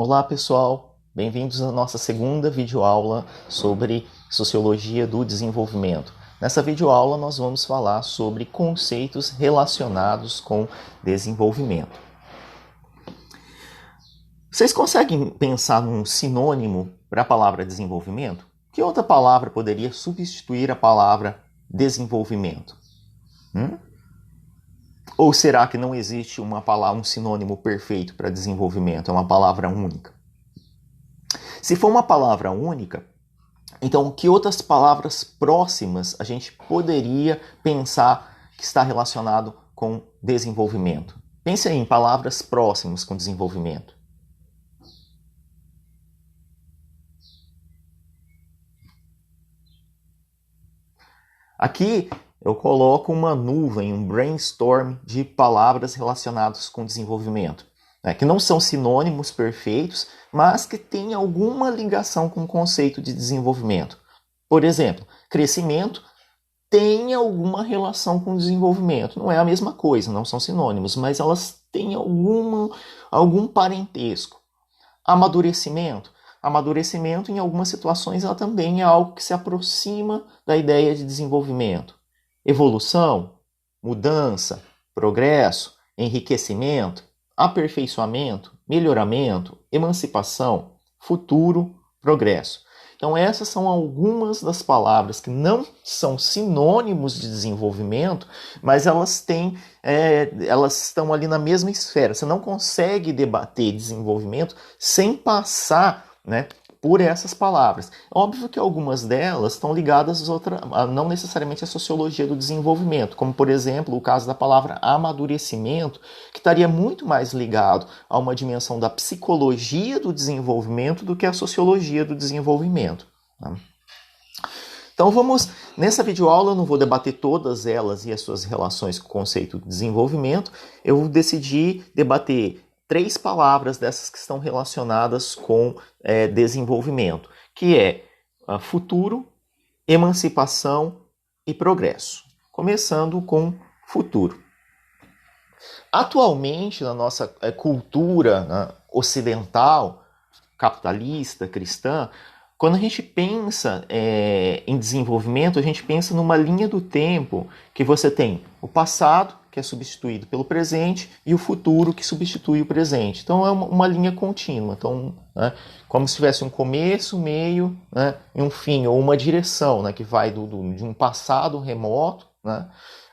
Olá pessoal, bem-vindos à nossa segunda videoaula sobre Sociologia do Desenvolvimento. Nessa videoaula nós vamos falar sobre conceitos relacionados com desenvolvimento. Vocês conseguem pensar num sinônimo para a palavra desenvolvimento? Que outra palavra poderia substituir a palavra desenvolvimento? Ou será que não existe uma palavra, um sinônimo perfeito para desenvolvimento? É uma palavra única. Se for uma palavra única, então que outras palavras próximas a gente poderia pensar que está relacionado com desenvolvimento? Pense aí em palavras próximas com desenvolvimento. Aqui eu coloco uma nuvem, um brainstorm de palavras relacionadas com desenvolvimento, que não são sinônimos perfeitos, mas que têm alguma ligação com o conceito de desenvolvimento. Por exemplo, crescimento tem alguma relação com desenvolvimento. Não é a mesma coisa, não são sinônimos, mas elas têm algum parentesco. Amadurecimento, em algumas situações, ela também é algo que se aproxima da ideia de desenvolvimento. Evolução, mudança, progresso, enriquecimento, aperfeiçoamento, melhoramento, emancipação, futuro, progresso. Então essas são algumas das palavras que não são sinônimos de desenvolvimento, mas elas estão ali na mesma esfera. Você não consegue debater desenvolvimento sem passar, por essas palavras. Óbvio que algumas delas estão ligadas não necessariamente à sociologia do desenvolvimento, como, por exemplo, o caso da palavra amadurecimento, que estaria muito mais ligado a uma dimensão da psicologia do desenvolvimento do que a sociologia do desenvolvimento. Então nessa videoaula eu não vou debater todas elas e as suas relações com o conceito de desenvolvimento, eu decidi debater 3 palavras dessas que estão relacionadas com desenvolvimento, que é futuro, emancipação e progresso. Começando com futuro. Atualmente, na nossa cultura ocidental, capitalista, cristã, quando a gente pensa em desenvolvimento, a gente pensa numa linha do tempo que você tem o passado, que é substituído pelo presente, e o futuro, que substitui o presente. Então é uma linha contínua. Então, como se tivesse um começo, meio, e um fim, ou uma direção, que vai de um passado remoto,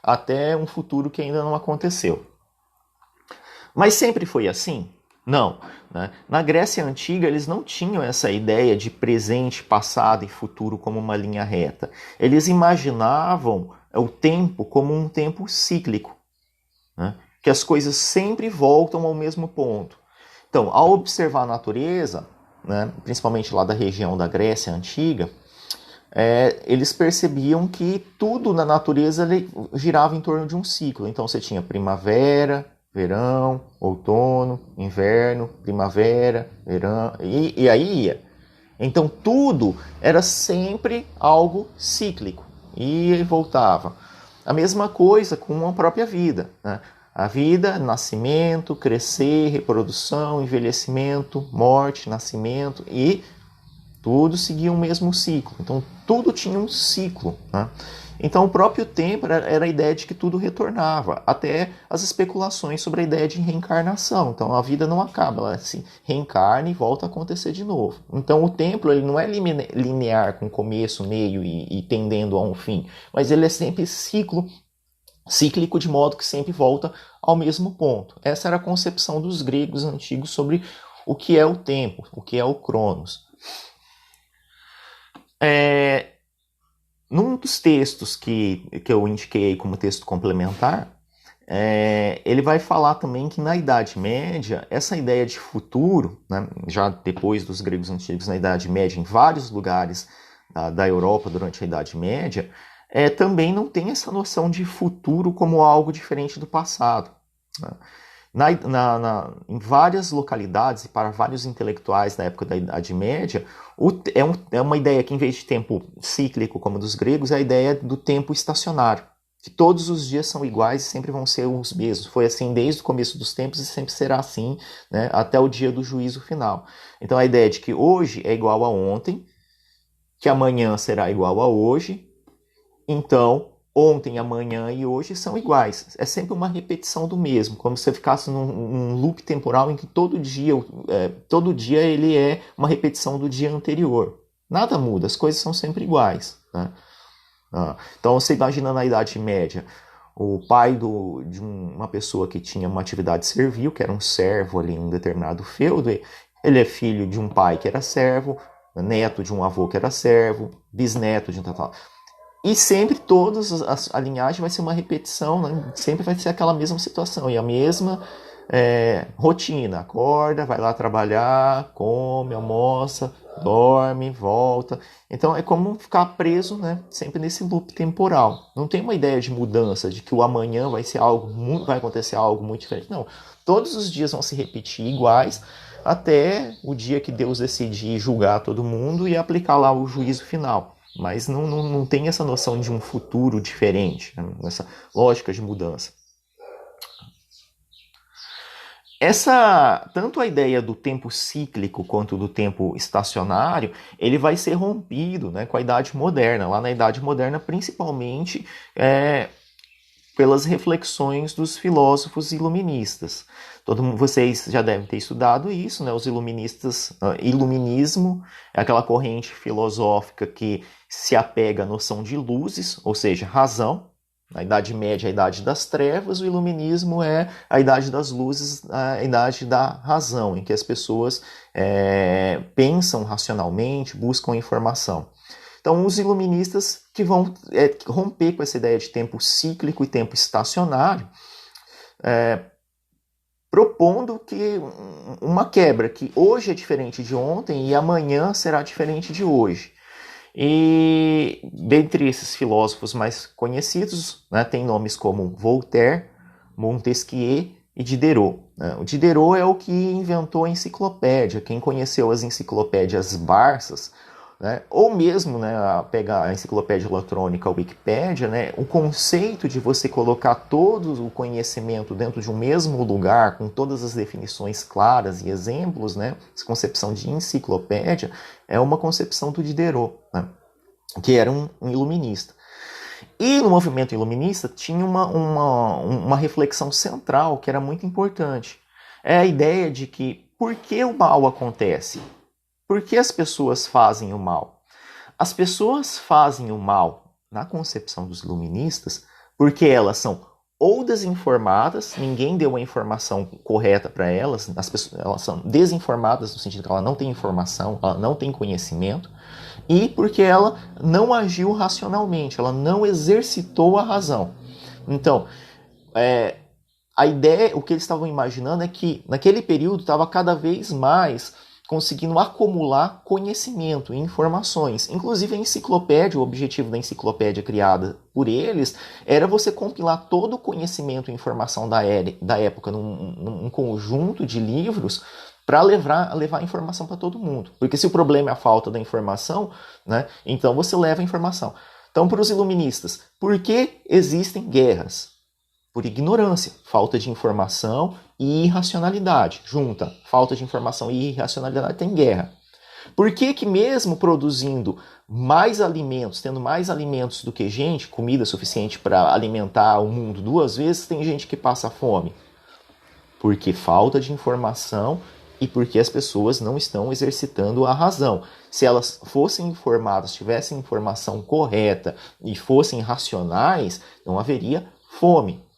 até um futuro que ainda não aconteceu. Mas sempre foi assim? Não. Na Grécia Antiga, eles não tinham essa ideia de presente, passado e futuro como uma linha reta. Eles imaginavam o tempo como um tempo cíclico, que as coisas sempre voltam ao mesmo ponto. Então, ao observar a natureza, principalmente lá da região da Grécia Antiga, eles percebiam que tudo na natureza girava em torno de um ciclo. Então, você tinha primavera, verão, outono, inverno, primavera, verão, e aí ia. Então tudo era sempre algo cíclico, ia e voltava. A mesma coisa com a própria vida. A vida, nascimento, crescer, reprodução, envelhecimento, morte, nascimento, e tudo seguia o mesmo ciclo. Então tudo tinha um ciclo. Então o próprio tempo era a ideia de que tudo retornava, até as especulações sobre a ideia de reencarnação. Então a vida não acaba, ela se reencarna e volta a acontecer de novo. Então o tempo ele não é linear, com começo, meio e tendendo a um fim, mas ele é sempre cíclico, de modo que sempre volta ao mesmo ponto. Essa era a concepção dos gregos antigos sobre o que é o tempo, o que é o cronos. Num dos textos que eu indiquei como texto complementar, ele vai falar também que na Idade Média, essa ideia de futuro, já depois dos gregos antigos na Idade Média, em vários lugares da Europa durante a Idade Média, também não tem essa noção de futuro como algo diferente do passado. Em várias localidades e para vários intelectuais da época da Idade Média, é uma ideia que, em vez de tempo cíclico como dos gregos, é a ideia do tempo estacionário. que todos os dias são iguais e sempre vão ser os mesmos. Foi assim desde o começo dos tempos e sempre será assim, né, até o dia do juízo final. Então a ideia de que hoje é igual a ontem, que amanhã será igual a hoje, então ontem, amanhã e hoje são iguais. É sempre uma repetição do mesmo, como se você ficasse num loop temporal em que todo dia ele é uma repetição do dia anterior. Nada muda, as coisas são sempre iguais, né? Então você imagina na Idade Média o pai de uma pessoa que tinha uma atividade servil, que era um servo ali em um determinado feudo, ele é filho de um pai que era servo, neto de um avô que era servo, bisneto de um tal. E sempre a linhagem vai ser uma repetição, né? Sempre vai ser aquela mesma situação e a mesma rotina. Acorda, vai lá trabalhar, come, almoça, dorme, volta. Então é como ficar preso, né? Sempre nesse loop temporal. Não tem uma ideia de mudança, de que o amanhã vai acontecer algo muito diferente. Não. Todos os dias vão se repetir iguais até o dia que Deus decidir julgar todo mundo e aplicar lá o juízo final. Mas não tem essa noção de um futuro diferente, né? Essa lógica de mudança. Tanto a ideia do tempo cíclico quanto do tempo estacionário, ele vai ser rompido, né, com a Idade Moderna. Lá na Idade Moderna, principalmente pelas reflexões dos filósofos iluministas. Vocês já devem ter estudado isso, né? Os iluministas, iluminismo é aquela corrente filosófica que se apega à noção de luzes, ou seja, razão. A Idade Média é a Idade das Trevas, o Iluminismo é a Idade das Luzes, a Idade da Razão, em que as pessoas pensam racionalmente, buscam informação. Então, os iluministas que vão romper com essa ideia de tempo cíclico e tempo estacionário, propondo que uma quebra, que hoje é diferente de ontem e amanhã será diferente de hoje. E dentre esses filósofos mais conhecidos, né, tem nomes como Voltaire, Montesquieu e Diderot. Né? O Diderot é o que inventou a enciclopédia. Quem conheceu as enciclopédias Barças, né, ou mesmo, né, pegar a enciclopédia eletrônica, a Wikipédia, né, o conceito de você colocar todo o conhecimento dentro de um mesmo lugar, com todas as definições claras e exemplos, né, essa concepção de enciclopédia, é uma concepção do Diderot, né, que era um iluminista. E no movimento iluminista tinha uma reflexão central que era muito importante. É a ideia de que por que o mal acontece? Por que as pessoas fazem o mal? As pessoas fazem o mal, na concepção dos iluministas, porque elas são ou desinformadas, ninguém deu a informação correta para elas, elas são desinformadas no sentido que ela não tem informação, ela não tem conhecimento, e porque ela não agiu racionalmente, ela não exercitou a razão. Então, a ideia, o que eles estavam imaginando é que naquele período estava cada vez mais conseguindo acumular conhecimento e informações. Inclusive a enciclopédia, o objetivo da enciclopédia criada por eles era você compilar todo o conhecimento e informação da época num conjunto de livros para levar informação para todo mundo. Porque se o problema é a falta da informação, né, então você leva a informação. Então, para os iluministas, por que existem guerras? Por ignorância, falta de informação e irracionalidade. Junta falta de informação e irracionalidade, tem guerra. Por que mesmo produzindo mais alimentos, tendo mais alimentos do que gente, comida suficiente para alimentar o mundo 2 vezes, tem gente que passa fome? Porque falta de informação e porque as pessoas não estão exercitando a razão. Se elas fossem informadas, tivessem informação correta e fossem racionais, não haveria fome.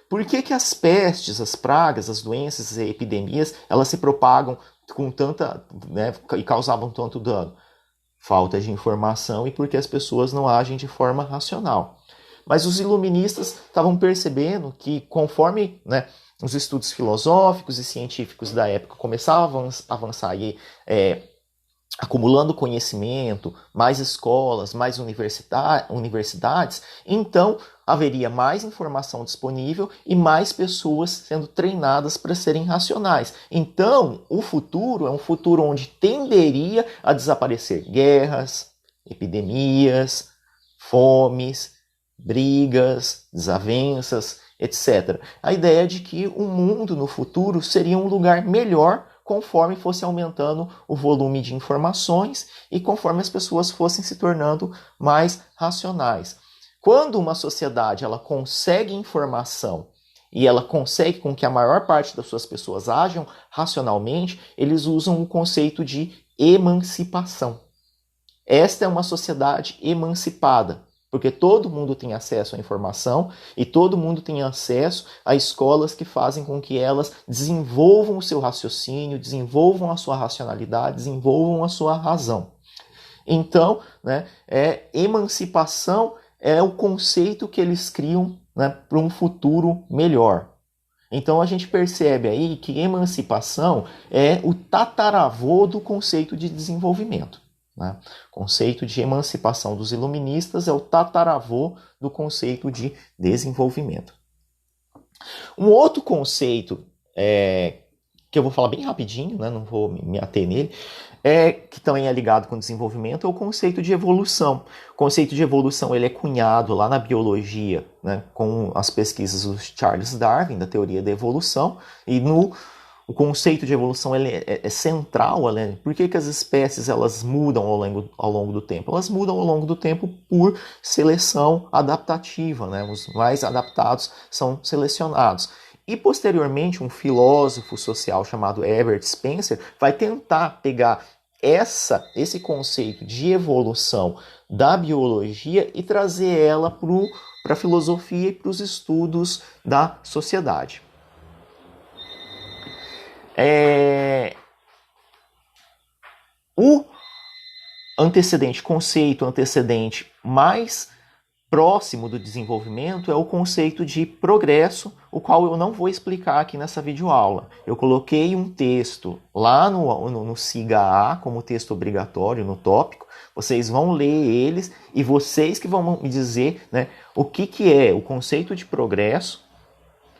Por que as pestes, as pragas, as doenças e epidemias, elas se propagam com tanta, né, e causavam tanto dano? Falta de informação e porque as pessoas não agem de forma racional. Mas os iluministas estavam percebendo que conforme, né, os estudos filosóficos e científicos da época começavam a avançar e acumulando conhecimento, mais escolas, mais universidades, então haveria mais informação disponível e mais pessoas sendo treinadas para serem racionais. Então, o futuro é um futuro onde tenderia a desaparecer guerras, epidemias, fomes, brigas, desavenças, etc. A ideia de que o mundo no futuro seria um lugar melhor conforme fosse aumentando o volume de informações e conforme as pessoas fossem se tornando mais racionais. Quando uma sociedade ela consegue informação e ela consegue com que a maior parte das suas pessoas ajam racionalmente, eles usam o conceito de emancipação. Esta é uma sociedade emancipada, porque todo mundo tem acesso à informação e todo mundo tem acesso a escolas que fazem com que elas desenvolvam o seu raciocínio, desenvolvam a sua racionalidade, desenvolvam a sua razão. Então, emancipação é o conceito que eles criam, né, para um futuro melhor. Então a gente percebe aí que emancipação é o tataravô do conceito de desenvolvimento. Né? O conceito de emancipação dos iluministas é o tataravô do conceito de desenvolvimento. Um outro conceito que eu vou falar bem rapidinho, né? Não vou me ater nele, que também é ligado com desenvolvimento, é o conceito de evolução. O conceito de evolução ele é cunhado lá na biologia, né, com as pesquisas do Charles Darwin, da teoria da evolução, e o conceito de evolução ele é central. Por que as espécies elas mudam ao longo do tempo? Elas mudam ao longo do tempo por seleção adaptativa. Né? Os mais adaptados são selecionados. E, posteriormente, um filósofo social chamado Herbert Spencer vai tentar pegar esse conceito de evolução da biologia e trazer ela para a filosofia e para os estudos da sociedade. O conceito antecedente mais próximo do desenvolvimento é o conceito de progresso, o qual eu não vou explicar aqui nessa videoaula. Eu coloquei um texto lá no SIGA-A como texto obrigatório, no tópico. Vocês vão ler eles e vocês que vão me dizer, né, o que é o conceito de progresso,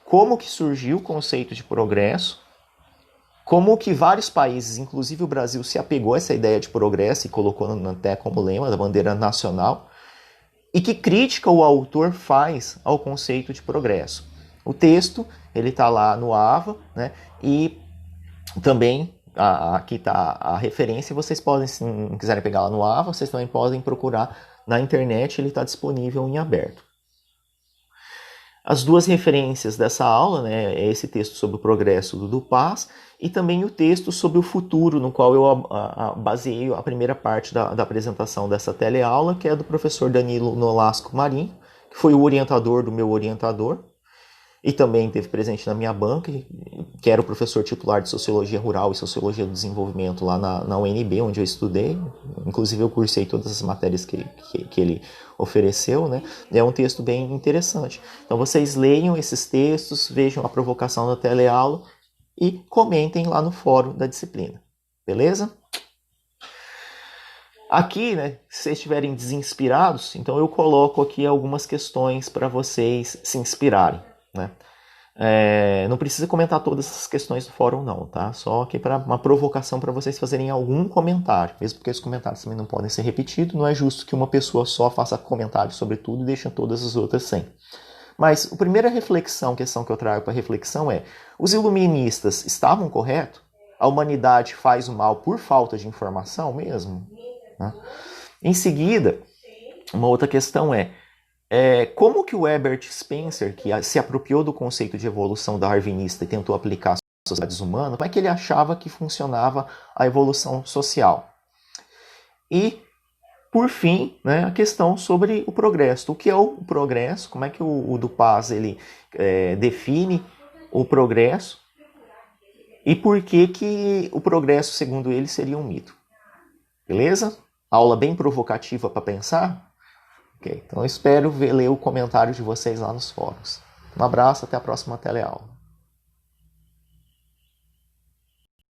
como que surgiu o conceito de progresso, como que vários países, inclusive o Brasil, se apegou a essa ideia de progresso e colocou até como lema da bandeira nacional, e que crítica o autor faz ao conceito de progresso. O texto ele está lá no AVA, né? E também aqui está a referência. Vocês podem, se não quiserem pegar lá no AVA, vocês também podem procurar na internet, ele está disponível em aberto. As duas referências dessa aula, né, é esse texto sobre o progresso do Dupas e também o texto sobre o futuro, no qual eu baseei a primeira parte da apresentação dessa teleaula, que é do professor Danilo Nolasco Marim, que foi o orientador do meu orientador e também esteve presente na minha banca, que era o professor titular de Sociologia Rural e Sociologia do Desenvolvimento lá na UNB, onde eu estudei. Inclusive eu cursei todas as matérias que ele ofereceu, né? É um texto bem interessante. Então vocês leiam esses textos, vejam a provocação da teleaula e comentem lá no fórum da disciplina. Beleza? Aqui, né, se vocês estiverem desinspirados, então eu coloco aqui algumas questões para vocês se inspirarem. Né? Não precisa comentar todas essas questões do fórum não, tá? Só aqui para uma provocação para vocês fazerem algum comentário, mesmo porque os comentários também não podem ser repetidos, não é justo que uma pessoa só faça comentário sobre tudo e deixe todas as outras sem. Mas a primeira questão que eu trago para reflexão é: os iluministas estavam corretos? A humanidade faz o mal por falta de informação mesmo? Né? Em seguida, uma outra questão como que o Herbert Spencer, que se apropriou do conceito de evolução darwinista e tentou aplicar às sociedades humanas, como é que ele achava que funcionava a evolução social? E, por fim, né, a questão sobre o progresso. O que é o progresso? Como é que o Dupas ele, define o progresso? E por que o progresso, segundo ele, seria um mito? Beleza? Aula bem provocativa para pensar? Ok, então eu espero ler o comentário de vocês lá nos fóruns. Um abraço, até a próxima teleaula.